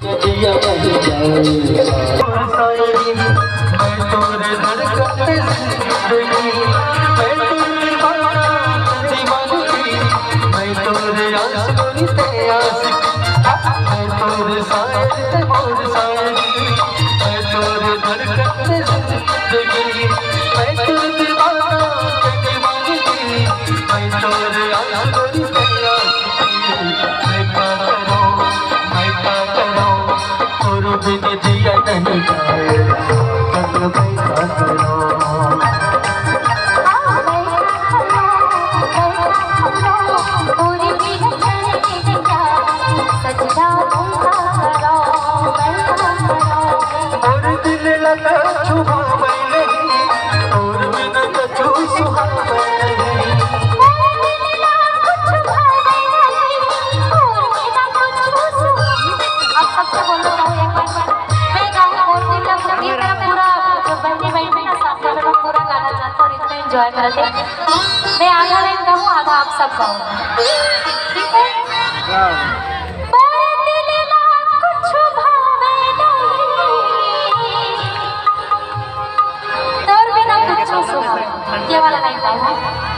दिया बन जाए मैं तोरे धड़कन पे जिंदगी मैं तेरी बात दीवानगी मैं तोरे आशिकों ते आशिक मैं तोरे शायर ते मोर शायरी मैं तोरे धड़कन पे जिंदगी मैं तेरी दीवाना ते दीवानगी मैं तोरे आशिकों ते आशिकी मैं क्या करूं और बिन जिया नहीं जाए कल कैसा करो और दिल लगा छुपा मैं नहीं और बिन कछु सुहा मैं नहीं अब सबसे बोलो एक बार मैं गाऊं और दिल लगा ये मेरा पूरा जो बहने बहने ना साथ में मैं पूरा गाना चाहता और इतना एंजॉय करते मैं आधा लाइन गाऊं आधा आप सब गाओ ठीक है ये वाला लाइन गाओ